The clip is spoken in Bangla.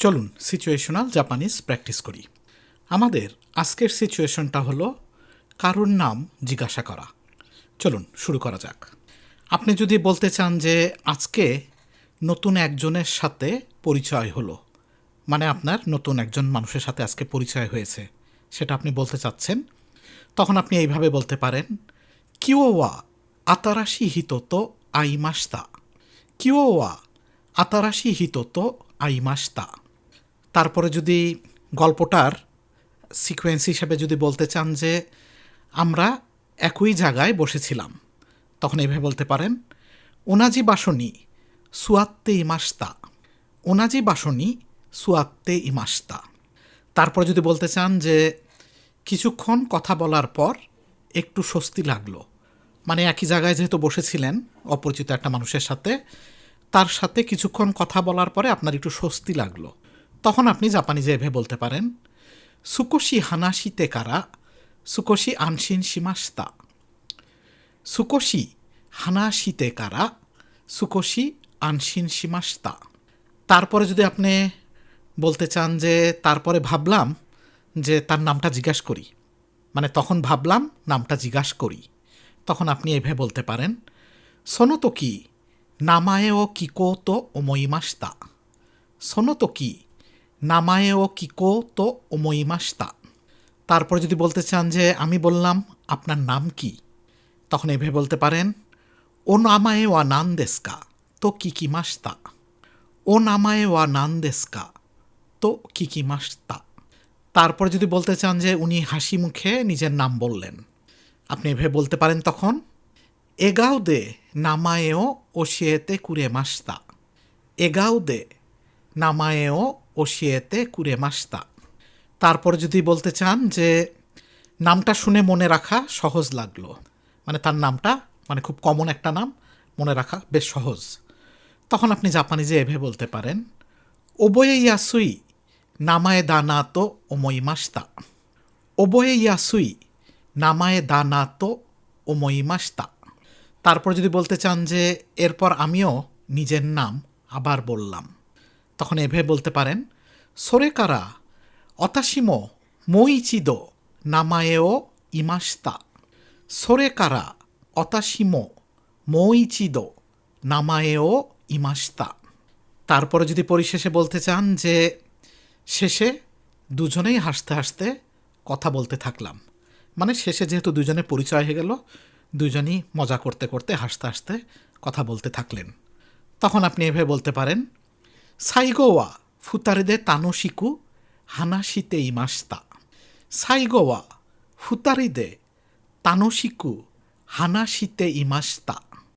চলুন সিচুয়েশনাল জাপানিজ প্র্যাকটিস করি। আমাদের আজকের সিচুয়েশনটা হলো কারোর নাম জিজ্ঞাসা করা। চলুন শুরু করা যাক। আপনি যদি বলতে চান যে আজকে নতুন একজনের সাথে পরিচয় হলো, মানে আপনার নতুন একজন মানুষের সাথে আজকে পরিচয় হয়েছে, সেটা আপনি বলতে চাচ্ছেন, তখন আপনি এইভাবে বলতে পারেন, কিও ওয়া আতারাশি হিতো তো আইমাশতা। কিও ওয়া আতারাশি হিতো তো আইমাশতা। তারপরে যদি গল্পটার সিকোয়েন্স হিসেবে যদি বলতে চান যে আমরা একই জায়গায় বসেছিলাম, তখন এইভাবে বলতে পারেন, ওনাজি বাসনি সুয়াত্তে ইমাস্তা। ওনাজি বাসনি সুয়াত্তে ইমাস্তা। তারপর যদি বলতে চান যে কিছুক্ষণ কথা বলার পর একটু স্বস্তি লাগলো, মানে একই জায়গায় যেহেতু বসেছিলেন অপরিচিত একটা মানুষের সাথে, তার সাথে কিছুক্ষণ কথা বলার পরে আপনার একটু স্বস্তি লাগলো, তখন আপনি জাপানিজে এভাবে বলতে পারেন, সুকোশি হানাশিতে কারা সুকোশি আনশিন শিমাস্তা। সুকোশি হানাশিতে কারা সুকোশি আনশিন শিমাস্তা। তারপরে যদি আপনি বলতে চান যে তারপরে ভাবলাম যে তার নামটা জিজ্ঞাসা করি, মানে তখন ভাবলাম নামটা জিজ্ঞাসা করি, তখন আপনি এভাবে বলতে পারেন, সোনোতোকি নামায়ে ও কিকো তো ওমোইমাস্তা। সোনোতোকি নামায়ে ও কিকো তো ওমোইমাস্তা। তারপর যদি বলতে চান যে আমি বললাম আপনার নাম কি, তখন এভাবে বলতে পারেন, ও নামায়ে ওয়া নান দেস্কা তো কিকিমাস্তা। ও নামায়ে ওয়া নান দেস্কা তো কিকিমাস্তা। তারপর যদি বলতে চান যে উনি হাসি মুখে নিজের নাম বললেন, আপনি এভাবে বলতে পারেন তখন, এগাও দে নামায়েও ওশিয়েতে কুরেমাস্তা। এগাও দে নামায়েও ওশিয়েতে কুরেমাস্তা। তারপর যদি বলতে চান যে নামটা শুনে মনে রাখা সহজ লাগলো, মানে তার নামটা মানে খুব কমন একটা নাম, মনে রাখা বেশ সহজ, তখন আপনি জাপানিজে এভাবে বলতে পারেন, ওবোয়ে ইয়াসুই নামায়ে দানা তো ওমোইমাস্তা। ওবোয়ে ইয়াসুই নামায়ে দানা তো ওমোইমাস্তা। তারপর যদি বলতে চান যে এরপর আমিও নিজের নাম আবার বললাম, তখন এভাবে বলতে পারেন, সোরে কারা অতাশিমো মোইচিদো নামায়েও ইমাস্তা। সোরে কারা অতাশিমো মোইচিদো নামায়েও ইমাস্তা। তারপরে যদি পরিশেষে বলতে চান যে শেষে দুজনেই হাসতে হাসতে কথা বলতে থাকলাম, মানে শেষে যেহেতু দুজনে পরিচয় হয়ে গেল, দুজনই মজা করতে করতে হাসতে হাসতে কথা বলতে থাকলেন, তখন আপনি এভাবে বলতে পারেন, সাইগো ওয়া ফুতারেদে তানোশিকু হানাশিতে ইমাস্তা। সাইগো ওয়া ফুতারিদে তানোশিকু হানাশিতে ইমাস্তা।